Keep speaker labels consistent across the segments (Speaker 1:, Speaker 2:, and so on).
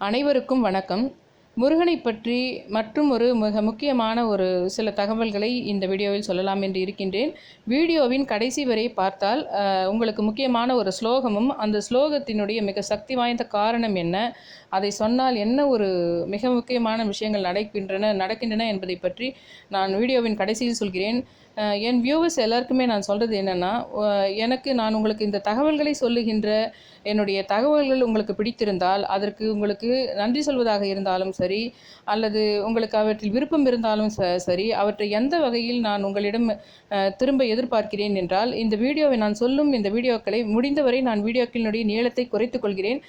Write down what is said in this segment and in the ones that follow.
Speaker 1: அனைவருக்கும் வணக்கம். முருகனை பற்றி மற்றும் ஒரு மிக முக்கியமான ஒரு சில தகவல்களை இந்த வீடியோவில் சொல்லலாம் என்று இருக்கின்றேன். வீடியோவின் கடைசி வரை பார்த்தால் உங்களுக்கு முக்கியமான ஒரு ஸ்லோகமும் அந்த ஸ்லோகத்தினுடைய மிக சக்தி வாய்ந்த காரணம் என்ன, அதை சொன்னால் என்ன ஒரு மிக முக்கியமான விஷயங்கள் நடக்கின்றன என்பதை பற்றி நான் வீடியோவின் கடைசியில் சொல்கிறேன். என் வியூவர்ஸ் எல்லாருக்குமே நான் சொல்கிறது என்னென்னா, நான் உங்களுக்கு இந்த தகவல்களை சொல்லுகின்ற என்னுடைய தகவல்கள் உங்களுக்கு பிடித்திருந்தால் அதற்கு உங்களுக்கு நன்றி சொல்வதாக இருந்தாலும் சரி, அல்லது உங்களுக்கு அவற்றில் விருப்பம் இருந்தாலும் சரி, அவற்றை எந்த வகையில் நான் உங்களிடம் திரும்ப எதிர்பார்க்கிறேன் என்றால், இந்த வீடியோவை நான் சொல்லும் இந்த வீடியோக்களை முடிந்தவரை நான் வீடியோக்களினுடைய நீளத்தை குறைத்துக் கொள்கிறேன்.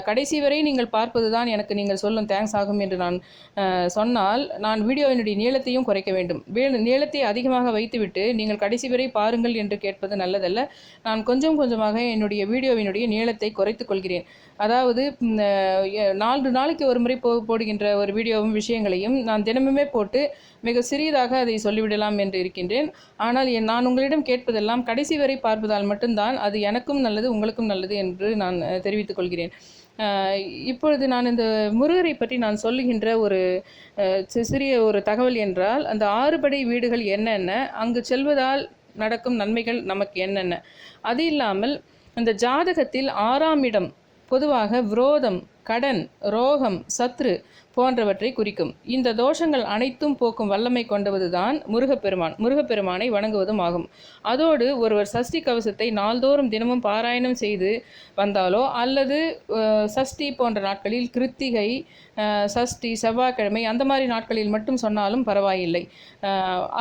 Speaker 1: கடைசி வரை நீங்கள் பார்ப்பது தான் எனக்கு நீங்கள் சொல்லும் தேங்க்ஸ் ஆகும் என்று நான் சொன்னால், நான் வீடியோவினுடைய நீளத்தையும் குறைக்க வேண்டும். நீளத்தை அதிகமாக வைத்துவிட்டு நீங்கள் கடைசி வரை பாருங்கள் என்று கேட்பது நல்லதல்ல. நான் கொஞ்சம் கொஞ்சமாக என்னுடைய வீடியோவினுடைய நீளத்தை குறைத்துக் கொள்கிறேன். அதாவது 4 நாளைக்கு ஒரு முறை போடுகின்ற ஒரு வீடியோவும் விஷயங்களையும் நான் தினமுமே போட்டு மிக சிறியதாக அதை சொல்லிவிடலாம் என்று இருக்கின்றேன். ஆனால் நான் உங்களிடம் கேட்பதெல்லாம் கடைசி வரை பார்ப்பதால் மட்டும்தான் அது எனக்கும் நல்லது, உங்களுக்கும் நல்லது என்று நான் தெரிவித்துக் கொள்கிறேன். இப்பொழுது நான் இந்த முருகரை பற்றி நான் சொல்லுகின்ற ஒரு சிறிய ஒரு தகவல் என்றால், அந்த 6 படை வீடுகள் என்னென்ன, அங்கு செல்வதால் நடக்கும் நன்மைகள் நமக்கு என்னென்ன, அது இல்லாமல் இந்த ஜாதகத்தில் 6ஆம் இடம் பொதுவாக விரோதம், கடன், ரோகம், சத்ரு போன்றவற்றை குறிக்கும். இந்த தோஷங்கள் அனைத்தும் போக்கும் வல்லமை கொண்டதுதான் முருகப்பெருமானை வணங்குவதும் ஆகும். அதோடு ஒருவர் சஷ்டி கவசத்தை நாள்தோறும் தினமும் பாராயணம் செய்து வந்தாலோ, அல்லது சஷ்டி போன்ற நாட்களில் கிருத்திகை, சஷ்டி, செவ்வாய்க்கிழமை அந்த மாதிரி நாட்களில் மட்டும் சொன்னாலும் பரவாயில்லை.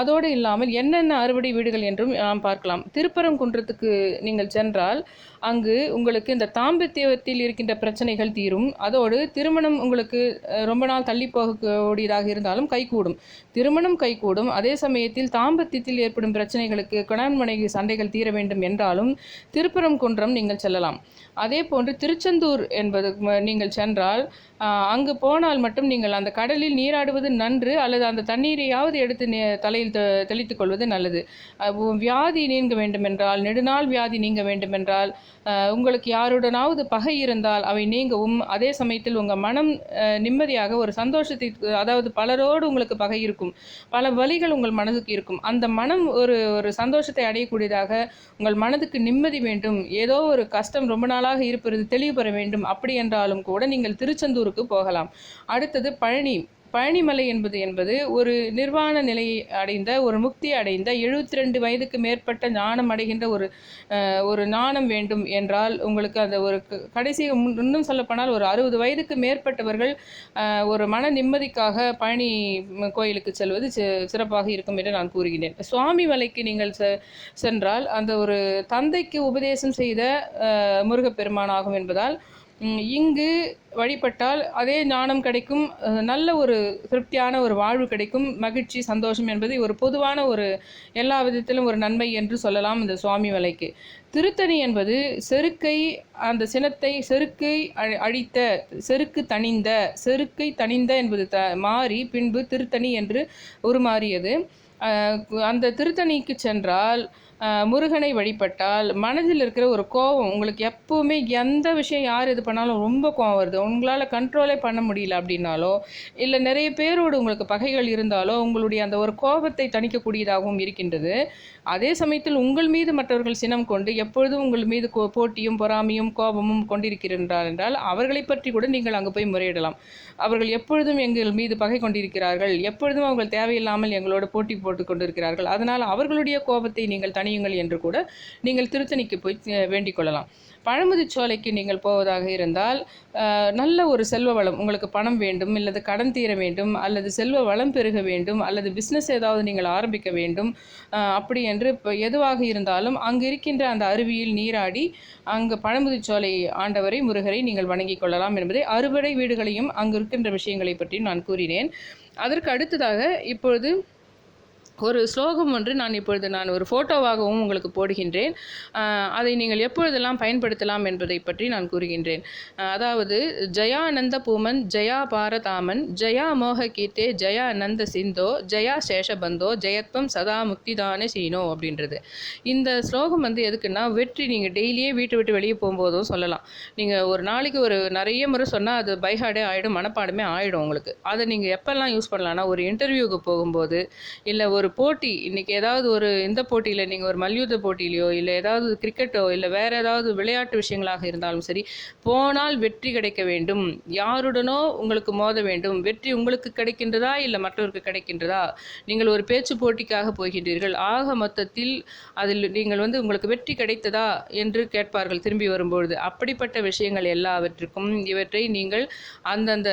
Speaker 1: அதோடு இல்லாமல் என்னென்ன அறுபடை வீடுகள் என்றும் நாம் பார்க்கலாம். திருப்பரங்குன்றத்துக்கு நீங்கள் சென்றால் அங்கு உங்களுக்கு இந்த தாம்பத்தியத்தில் இருக்கின்ற பிரச்சனைகள் தீரும். அதோடு திருமணம் உங்களுக்கு ரொம்ப நாள் தள்ளி போகக்கூடியதாக இருந்தாலும் கைகூடும். திருமணம் கைகூடும். அதே சமயத்தில் தாம்பத்தியத்தில் ஏற்படும் பிரச்சனைகளுக்கு கணவன் மனைவி சண்டைகள் தீர வேண்டும் என்றாலும் திருப்பரங்குன்றம் நீங்கள் செல்லலாம். அதே போன்று திருச்செந்தூர் என்பது நீங்கள் சென்றால் அங்கு போனால் மட்டும் நீங்கள் அந்த கடலில் நீராடுவது நன்று, அல்லது அந்த தண்ணீரையாவது எடுத்து தலையில் தெளித்துக் கொள்வது நல்லது. வியாதி நீங்க வேண்டுமென்றால், நெடுநாள் வியாதி நீங்க வேண்டுமென்றால், உங்களுக்கு யாருடனாவது பகை இருந்தால் அவை நீங்கவும், அதே சமயத்தில் உங்கள் மனம் நிம்மதியாக ஒரு சந்தோஷத்தை, அதாவது பலரோடு உங்களுக்கு பகை இருக்கும், பல வலிகள் உங்கள் மனதுக்கு இருக்கும், அந்த மனம் ஒரு சந்தோஷத்தை அடையக்கூடியதாக, உங்கள் மனதுக்கு நிம்மதி வேண்டும், ஏதோ ஒரு கஷ்டம் ரொம்ப நாளாக இருப்பது தெளிவு பெற வேண்டும், அப்படி என்றாலும் கூட நீங்கள் திருச்செந்தூருக்கு போகலாம். அடுத்தது பழனிமலை என்பது ஒரு நிர்வாண நிலையை அடைந்த, ஒரு முக்தி அடைந்த, 72 வயதுக்கு மேற்பட்ட ஞானம் அடைகின்ற ஒரு ஞானம் வேண்டும் என்றால், உங்களுக்கு அந்த ஒரு கடைசி இன்னும் சொல்லப்போனால் ஒரு 60 வயதுக்கு மேற்பட்டவர்கள் ஒரு மன நிம்மதிக்காக பழனி கோயிலுக்கு செல்வது சிறப்பாக இருக்கும் என்று நான் கூறுகிறேன். சுவாமி மலைக்கு நீங்கள் சென்றால் அந்த ஒரு தந்தைக்கு உபதேசம் செய்த முருகப்பெருமானாகும் என்பதால் இங்கு வழிபட்டால் அதே ஞானம் கிடைக்கும், நல்ல ஒரு திருப்தியான ஒரு வாழ்வு கிடைக்கும், மகிழ்ச்சி, சந்தோஷம் என்பது ஒரு பொதுவான ஒரு எல்லா விதத்திலும் ஒரு நன்மை என்று சொல்லலாம் இந்த சுவாமி மலைக்கு. திருத்தணி என்பது அந்த சினத்தை செருக்கை அழித்த, செருக்கை தணிந்த என்பது மாறி பின்பு திருத்தணி என்று உருமாறியது. அந்த திருத்தணிக்கு சென்றால் முருகனை வழிபட்டால் மனதில் இருக்கிற ஒரு கோபம், உங்களுக்கு எப்போவுமே எந்த விஷயம் யார் இது பண்ணாலும் ரொம்ப கோபம் வருது, உங்களால் கண்ட்ரோலே பண்ண முடியல அப்படின்னாலோ, இல்லை நிறைய பேரோடு உங்களுக்கு பகைகள் இருந்தாலோ உங்களுடைய அந்த ஒரு கோபத்தை தணிக்கக்கூடியதாகவும் இருக்கின்றது. அதே சமயத்தில் உங்கள் மீது மற்றவர்கள் சினம் கொண்டு எப்பொழுதும் உங்கள் மீது போட்டியும் பொறாமையும் கோபமும் கொண்டிருக்கிறார்கள் என்றால் அவர்களை பற்றி கூட நீங்கள் அங்கு போய் முறையிடலாம். அவர்கள் எப்பொழுதும் எங்கள் மீது பகை கொண்டிருக்கிறார்கள், எப்பொழுதும் அவர்கள் தேவையில்லாமல் எங்களோட போட்டி போட்டு கொண்டிருக்கிறார்கள், அதனால் அவர்களுடைய கோபத்தை நீங்கள் தணியுங்கள் என்று கூட நீங்கள் திருத்தணிக்கு போய் வேண்டிக் கொள்ளலாம். பழமுதிர்ச்சோலைக்கு நீங்கள் போவதாக இருந்தால் நல்ல ஒரு செல்வ வளம், உங்களுக்கு பணம் வேண்டும், அல்லது கடன் தீர வேண்டும், அல்லது செல்வ வளம் பெருக வேண்டும், அல்லது பிஸ்னஸ் ஏதாவது நீங்கள் ஆரம்பிக்க வேண்டும், அப்படி என்று எதுவாக இருந்தாலும் அங்கு இருக்கின்ற அந்த அருவியில் நீராடி அங்கு பழமுதிர்ச்சோலை ஆண்டவரை, முருகரை நீங்கள் வணங்கிக் கொள்ளலாம் என்பதை, அறுபடை வீடுகளையும் அங்கு இருக்கின்ற விஷயங்களை பற்றி நான் கூறினேன். அதற்கு அடுத்ததாக இப்பொழுது ஒரு ஸ்லோகம் ஒன்று நான் ஒரு ஃபோட்டோவாகவும் உங்களுக்கு போடுகின்றேன். அதை நீங்கள் எப்பொழுதெல்லாம் பயன்படுத்தலாம் என்பதை பற்றி நான் கூறுகின்றேன். அதாவது ஜயானந்த பூமன் ஜயா பாரதாமன் ஜயா மோக கீர்த்தே ஜயா நந்த சிந்தோ ஜயா சேஷபந்தோ ஜெயத்வம் சதா முக்திதானே சீனோ அப்படின்றது. இந்த ஸ்லோகம் எதுக்குன்னா, வெற்றி நீங்கள் டெய்லியே வீட்டை விட்டு வெளியே போகும்போதும் சொல்லலாம். நீங்கள் ஒரு நாளைக்கு ஒரு நிறைய முறை சொன்னால் அது பைஹார்டே ஆகிடும், மனப்பாடமே ஆகிடும் உங்களுக்கு. அதை நீங்கள் எப்போல்லாம் யூஸ் பண்ணலான்னா, ஒரு இன்டர்வியூக்கு போகும்போது, இல்லை ஒரு போட்டி, இன்றைக்கி ஏதாவது ஒரு இந்த போட்டியில் நீங்கள் ஒரு மல்யுத்த போட்டியிலையோ இல்லை ஏதாவது கிரிக்கெட்டோ இல்லை வேறு ஏதாவது விளையாட்டு விஷயங்களாக இருந்தாலும் சரி, போனால் வெற்றி கிடைக்க வேண்டும், யாருடனோ உங்களுக்கு மோத வேண்டும், வெற்றி உங்களுக்கு கிடைக்கின்றதா இல்லை மற்றவருக்கு கிடைக்கின்றதா, நீங்கள் ஒரு பேச்சு போட்டிக்காக போகின்றீர்கள், ஆக மொத்தத்தில் அதில் நீங்கள் உங்களுக்கு வெற்றி கிடைத்ததா என்று கேட்பார்கள் திரும்பி வரும்பொழுது. அப்படிப்பட்ட விஷயங்கள் எல்லாவற்றுக்கும் இவற்றை நீங்கள் அந்தந்த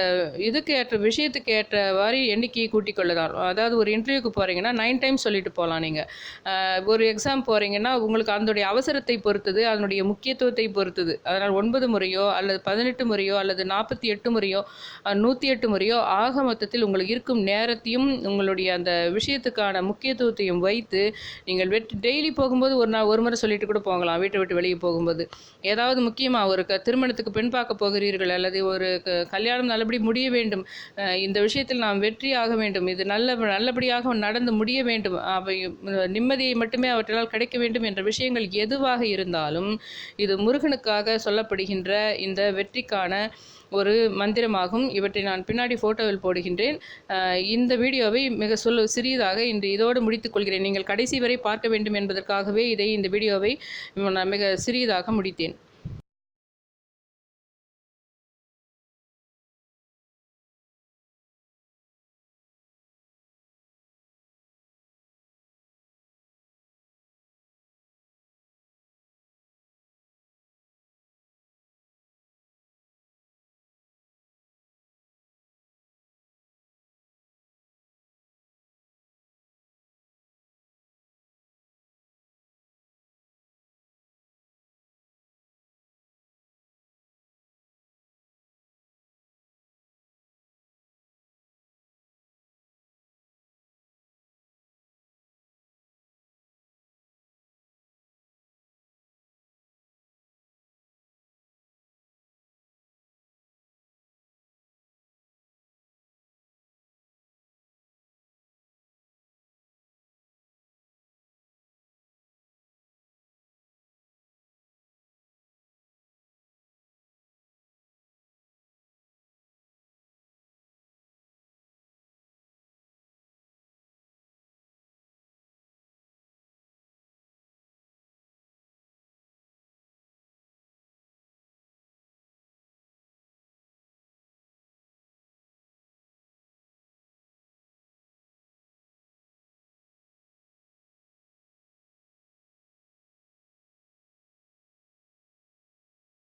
Speaker 1: இதுக்கு ஏற்ற விஷயத்துக்கு ஏற்றவாறு எண்ணிக்கையை கூட்டிக் கொள்ளலாம். அதாவது ஒரு இன்டர்வியூக்கு போகிறீங்கன்னா 9 டைம்ஸ் சொல்லிட்டு போகலாம். நீங்கள் ஒரு எக்ஸாம் போகிறீங்கன்னா உங்களுக்கு அதனுடைய அவசரத்தை பொறுத்தது, அதனுடைய முக்கியத்துவத்தை பொறுத்தது. அதனால் 9 முறையோ அல்லது 18 முறையோ அல்லது 48 முறையோ 108 முறையோ ஆக மொத்தத்தில் உங்களுக்கு இருக்கும் நேரத்தையும் உங்களுடைய அந்த விஷயத்துக்கான முக்கியத்துவத்தையும் வைத்து நீங்கள் டெய்லி போகும்போது ஒரு முறை சொல்லிட்டு கூட போகலாம். வீட்டை விட்டு வெளியே போகும்போது ஏதாவது முக்கியமாக ஒரு திருமணத்துக்கு பெண் பார்க்க போகிறீர்கள் அல்லது ஒரு கல்யாணம் நல்லபடி முடிய வேண்டும், இந்த விஷயத்தில் நாம் வெற்றி ஆக வேண்டும், இது நல்லபடியாக நடந்து முடிய வேண்டும், அவை நிம்மதியை மட்டுமே அவற்றால் கிடைக்க வேண்டும் என்ற விஷயங்கள் எதுவாக இருந்தாலும் இது முருகனுக்காக சொல்லப்படுகின்ற இந்த வெற்றிக்கான ஒரு மந்திரமாகும். இவற்றை நான் பின்னாடி ஃபோட்டோவில் போடுகின்றேன். இந்த வீடியோவை மிக சிறியதாக இன்று இதோடு முடித்துக் கொள்கிறேன். நீங்கள் கடைசி வரை பார்க்க வேண்டும் என்பதற்காகவே இந்த வீடியோவை நான் மிக சிறியதாக முடித்தேன்.